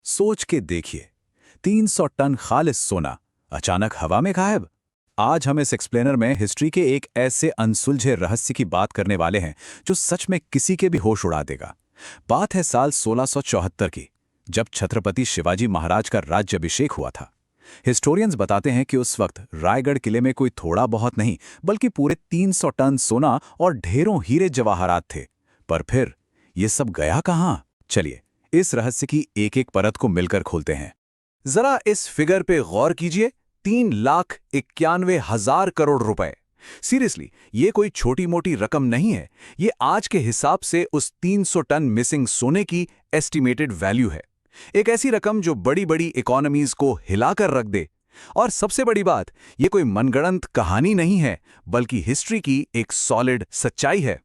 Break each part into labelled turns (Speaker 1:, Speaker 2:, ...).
Speaker 1: सोच के देखिए, 300 टन खालिस सोना अचानक हवा में गायब। आज हम इस एक्सप्लेनर में हिस्ट्री के एक ऐसे अनसुलझे रहस्य की बात करने वाले हैं जो सच में किसी के भी होश उड़ा देगा। बात है साल 1674 की, जब छत्रपति शिवाजी महाराज का राज्याभिषेक हुआ था। हिस्टोरियंस बताते हैं कि उस वक्त रायगढ़ किले में कोई थोड़ा बहुत नहीं बल्कि पूरे 300 टन सोना और ढेरों हीरे जवाहरात थे। पर फिर ये सब गया कहाँ? चलिए इस रहस्य की एक एक परत को मिलकर खोलते हैं। जरा इस फिगर पे गौर कीजिए, 3,91,000 करोड़ रुपए। सीरियसली, ये कोई छोटी मोटी रकम नहीं है। ये आज के हिसाब से उस 300 टन मिसिंग सोने की एस्टिमेटेड वैल्यू है। एक ऐसी रकम जो बड़ी बड़ी इकोनॉमीज को हिलाकर रख दे। और सबसे बड़ी बात, ये कोई मनगढ़ंत कहानी नहीं है, बल्कि हिस्ट्री की एक सॉलिड सच्चाई है।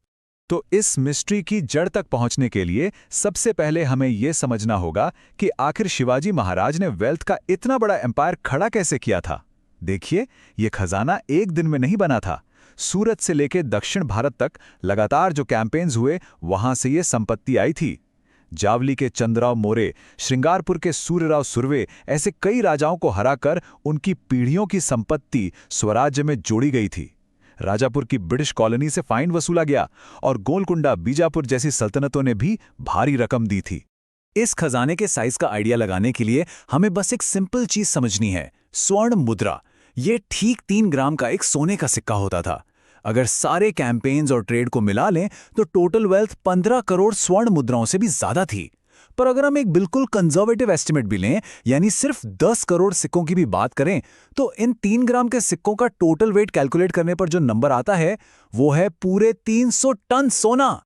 Speaker 1: तो इस मिस्ट्री की जड़ तक पहुंचने के लिए सबसे पहले हमें यह समझना होगा कि आखिर शिवाजी महाराज ने वेल्थ का इतना बड़ा एम्पायर खड़ा कैसे किया था। देखिए, यह खजाना एक दिन में नहीं बना था। सूरत से लेकर दक्षिण भारत तक लगातार जो कैंपेन्स हुए, वहां से यह संपत्ति आई थी। जावली के चंद्रराव मोरे, श्रृंगारपुर के सूर्यराव सुर्वे, ऐसे कई राजाओं को हराकर उनकी पीढ़ियों की संपत्ति स्वराज्य में जोड़ी गई थी। राजापुर की ब्रिटिश कॉलोनी से फाइन वसूला गया और गोलकुंडा, बीजापुर जैसी सल्तनतों ने भी भारी रकम दी थी। इस खजाने के साइज का आइडिया लगाने के लिए हमें बस एक सिंपल चीज समझनी है, स्वर्ण मुद्रा। ये ठीक 3 ग्राम का एक सोने का सिक्का होता था। अगर सारे कैंपेन्स और ट्रेड को मिला लें तो टोटल वेल्थ 15 करोड़ स्वर्ण मुद्राओं से भी ज्यादा थी। पर अगर हम एक बिल्कुल कंजर्वेटिव एस्टिमेट भी लें, यानी सिर्फ 10 करोड़ सिक्कों की भी बात करें, तो इन 3 ग्राम के सिक्कों का टोटल वेट कैलकुलेट करने पर जो नंबर आता है वो है पूरे 300 टन सोना।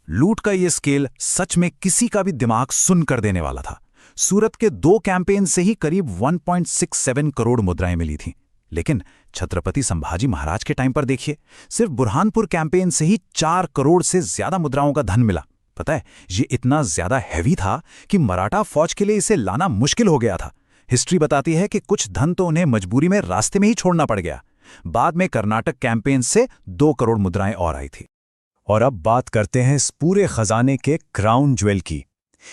Speaker 1: लूट का ये स्केल सच में किसी का भी दिमाग सुन कर देने वाला था। सूरत के 2 कैंपेन से ही करीब 1.67 करोड़ मुद्राएं मिली थीं। लेकिन छत्रपति संभाजी महाराज के टाइम पर देखिए, सिर्फ बुरहानपुर कैंपेन से ही 4 करोड़ से ज्यादा मुद्राओं का धन मिला। पता है, ये इतना ज्यादा हैवी था कि मराठा फौज के लिए इसे लाना मुश्किल हो गया था। हिस्ट्री बताती है कि कुछ धन तो उन्हें मजबूरी में रास्ते में ही छोड़ना पड़ गया। बाद में कर्नाटक कैंपेन से 2 करोड़ मुद्राएं और आई थी। और अब बात करते हैं इस पूरे खजाने के क्राउन ज्वेल की।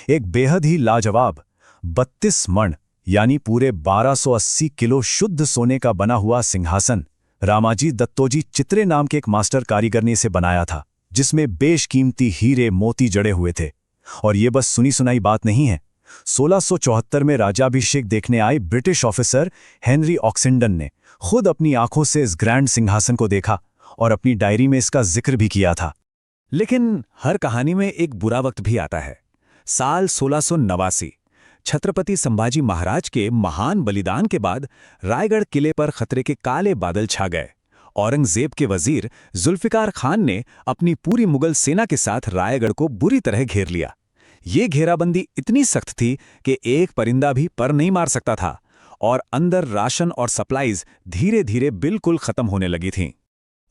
Speaker 1: एक बेहद ही लाजवाब 32 मण यानी पूरे 1280 किलो शुद्ध सोने का बना हुआ सिंहासन रामाजी दत्तोजी चित्रे नाम के एक मास्टर कारीगर ने इसे बनाया था, जिसमें बेशकीमती हीरे मोती जड़े हुए थे। और ये बस सुनी सुनाई बात नहीं है। 1674 में राज्याभिषेक देखने आए ब्रिटिश ऑफिसर हेनरी ऑक्सिंडन ने खुद अपनी आंखों से इस ग्रैंड सिंहासन को देखा और अपनी डायरी में इसका जिक्र भी किया था। लेकिन हर कहानी में एक बुरा वक्त भी आता है। साल 1689, छत्रपति संभाजी महाराज के महान बलिदान के बाद रायगढ़ किले पर खतरे के काले बादल छा गए। औरंगजेब के वजीर जुल्फिकार खान ने अपनी पूरी मुगल सेना के साथ रायगढ़ को बुरी तरह घेर लिया। ये घेराबंदी इतनी सख्त थी कि एक परिंदा भी पर नहीं मार सकता था और अंदर राशन और सप्लाईज धीरे धीरे बिल्कुल खत्म होने लगी थीं।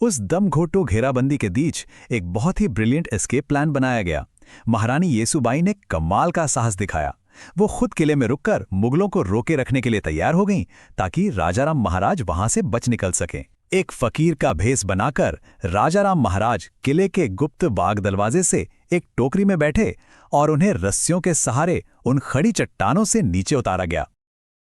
Speaker 1: उस दमघोटू घेराबंदी के बीच एक बहुत ही ब्रिलियंट एस्केप प्लान बनाया गया। महारानी येसुबाई ने कमाल का साहस दिखाया। वो खुद किले में रुककर मुगलों को रोके रखने के लिए तैयार हो गईं, ताकि राजाराम महाराज वहां से बच निकल सकें। एक फकीर का भेष बनाकर राजाराम महाराज किले के गुप्त बाग दरवाजे से एक टोकरी में बैठे और उन्हें रस्सियों के सहारे उन खड़ी चट्टानों से नीचे उतारा गया।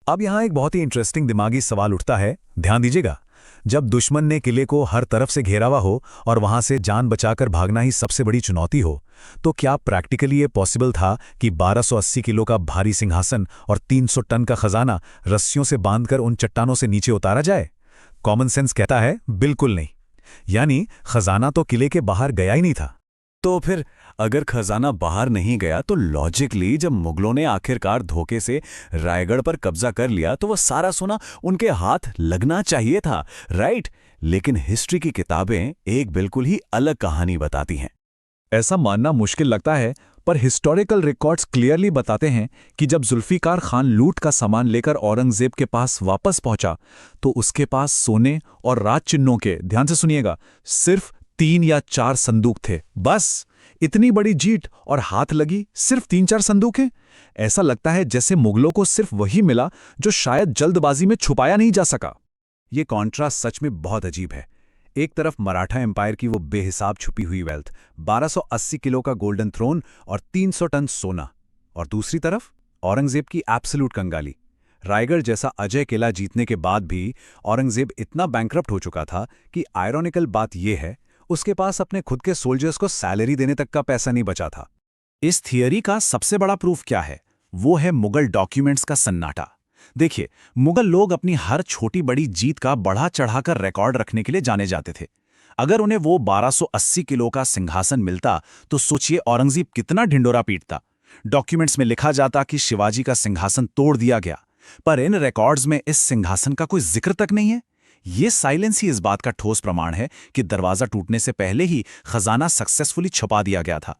Speaker 1: अब यहां एक बहुत ही इंटरेस्टिंग दिमागी सवाल उठता है, ध्यान दीजिएगा। जब दुश्मन ने किले को हर तरफ से घेरा हुआ हो और वहां से जान बचाकर भागना ही सबसे बड़ी चुनौती हो, तो क्या प्रैक्टिकली ये पॉसिबल था कि 1280 किलो का भारी सिंहासन और 300 टन का खजाना रस्सियों से बांधकर उन चट्टानों से नीचे उतारा जाए? कॉमन सेंस कहता है बिल्कुल नहीं। यानी खजाना तो किले के बाहर गया ही नहीं था। तो फिर अगर खजाना बाहर नहीं गया तो लॉजिकली जब मुगलों ने आखिरकार धोखे से रायगढ़ पर कब्जा कर लिया तो वो सारा सोना उनके हाथ लगना चाहिए था, राइट? लेकिन हिस्ट्री की किताबें एक बिल्कुल ही अलग कहानी बताती हैं। ऐसा मानना मुश्किल लगता है, पर हिस्टोरिकल रिकॉर्ड्स क्लियरली बताते हैं कि जब जुल्फिकार खान लूट का सामान लेकर औरंगजेब के पास वापस पहुंचा तो उसके पास सोने और राज चिन्हों के, ध्यान से सुनिएगा, सिर्फ 3 या 4 संदूक थे। बस इतनी बड़ी जीत और हाथ लगी सिर्फ 3-4 संदूक हैं। ऐसा लगता है जैसे मुगलों को सिर्फ वही मिला जो शायद जल्दबाजी में छुपाया नहीं जा सका। ये कॉन्ट्रास्ट सच में बहुत अजीब है। एक तरफ मराठा एम्पायर की वो बेहिसाब छुपी हुई वेल्थ, 1280 किलो का गोल्डन थ्रोन और 300 टन सोना, और दूसरी तरफ औरंगजेब की एब्सोल्यूट कंगाली। रायगढ़ जैसा अजय किला जीतने के बाद भी औरंगजेब इतना बैंकरप्ट हो चुका था कि आयरॉनिकल बात यह है, उसके पास अपने खुद के सोल्जर्स को सैलरी देने तक का पैसा नहीं बचा था।
Speaker 2: इस थियरी का सबसे बड़ा प्रूफ क्या है? वो है मुगल डॉक्यूमेंट्स का सन्नाटा। देखिए, मुगल लोग अपनी हर छोटी बड़ी जीत का बढ़ा चढ़ाकर रिकॉर्ड रखने के लिए जाने जाते थे। अगर उन्हें वो 1280 किलो का सिंहासन मिलता तो सोचिए औरंगजेब कितना ढिंडोरा पीटता। डॉक्यूमेंट्स में लिखा जाता कि शिवाजी का सिंहासन तोड़ दिया गया, पर इन रिकॉर्ड्स में इस सिंहासन का कोई जिक्र तक नहीं है। ये साइलेंस ही इस बात का ठोस प्रमाण है कि दरवाजा टूटने से पहले ही खजाना सक्सेसफुली छुपा दिया गया था।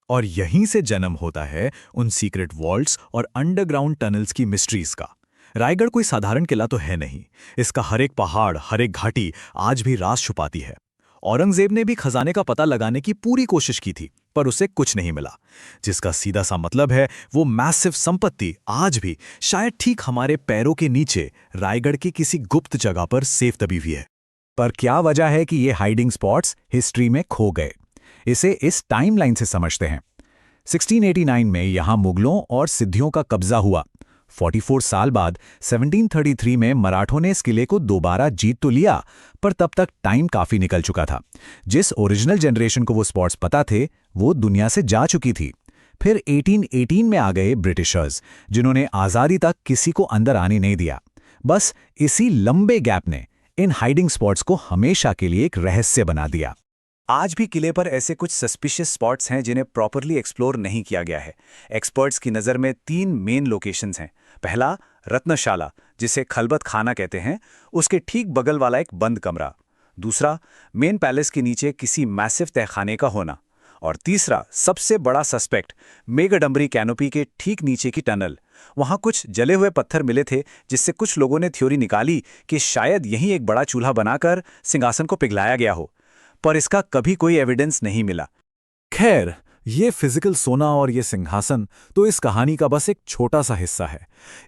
Speaker 3: और यहीं से जन्म होता है उन सीक्रेट वॉल्ट्स और अंडरग्राउंड टनल्स की मिस्ट्रीज का। रायगढ़ कोई साधारण किला तो है नहीं, इसका हर एक पहाड़, हर एक घाटी आज भी राज छुपाती है। औरंगजेब ने भी खजाने का पता लगाने की पूरी कोशिश की थी, पर उसे कुछ नहीं मिला, जिसका सीधा सा मतलब है वो मैसिव संपत्ति आज भी शायद ठीक हमारे पैरों के नीचे रायगढ़ की किसी गुप्त जगह पर सेफ दबी हुई है।
Speaker 1: पर क्या वजह है कि ये हाइडिंग स्पॉट्स हिस्ट्री में खो गए? इसे इस टाइमलाइन से समझते हैं। 1689 में यहां मुगलों और सिद्धियों का कब्जा हुआ। 44 साल बाद 1733 में मराठों ने इस किले को दोबारा जीत तो लिया, पर तब तक टाइम काफी निकल चुका था। जिस ओरिजिनल जनरेशन को वो स्पॉट्स पता थे, वो दुनिया से जा चुकी थी। फिर 1818 में आ गए ब्रिटिशर्स, जिन्होंने आज़ादी तक किसी को अंदर आने नहीं दिया। बस इसी लंबे गैप ने इन हाइडिंग स्पॉट्स को हमेशा के लिए एक रहस्य बना दिया। आज भी किले पर ऐसे कुछ सस्पिशियस स्पॉट्स हैं जिन्हें प्रॉपरली एक्सप्लोर नहीं किया गया है। एक्सपर्ट्स की नज़र में 3 मेन लोकेशंस हैं। पहला, रत्नशाला, जिसे खलबत खाना कहते हैं, उसके ठीक बगल वाला एक बंद कमरा। दूसरा, मेन पैलेस के नीचे किसी मैसिव तहखाने का होना। और तीसरा, सबसे बड़ा सस्पेक्ट, मेगाडंबरी कैनोपी के ठीक नीचे की टनल। वहाँ कुछ जले हुए पत्थर मिले थे, जिससे कुछ लोगों ने थ्योरी निकाली कि शायद यहीं एक बड़ा चूल्हा बनाकर सिंहासन को पिघलाया गया हो, पर इसका कभी कोई एविडेंस नहीं मिला।
Speaker 3: खैर, ये फिजिकल सोना और ये सिंहासन तो इस कहानी का बस एक छोटा सा हिस्सा है।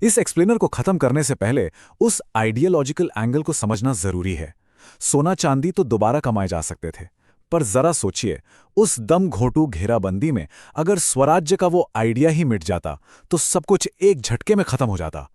Speaker 3: इस एक्सप्लेनर को खत्म करने से पहले उस आइडियोलॉजिकल एंगल को समझना जरूरी है। सोना चांदी तो दोबारा कमाए जा सकते थे, पर जरा सोचिए, उस दम घोटू घेराबंदी में अगर स्वराज्य का वो आइडिया ही मिट जाता तो सब कुछ एक झटके में खत्म हो जाता।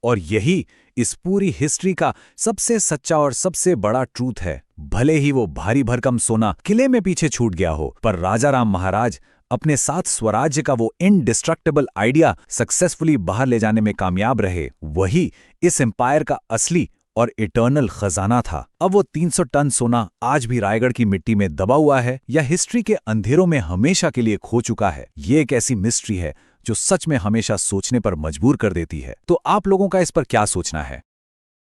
Speaker 1: और यही इस पूरी हिस्ट्री का सबसे सच्चा और सबसे बड़ा ट्रूथ है। भले ही वो भारी भरकम सोना किले में पीछे छूट गया हो, पर राजा राम महाराज अपने साथ स्वराज्य का वो इनडिस्ट्रक्टेबल आइडिया सक्सेसफुली बाहर ले जाने में कामयाब रहे। वही इस एम्पायर का असली और इटर्नल खजाना था। अब वो 300 टन सोना आज भी रायगढ़ की मिट्टी में दबा हुआ है, या हिस्ट्री के अंधेरों में हमेशा के लिए खो चुका है। ये एक ऐसी मिस्ट्री है जो सच में हमेशा सोचने पर मजबूर कर देती है। तो आप लोगों का इस पर क्या सोचना है?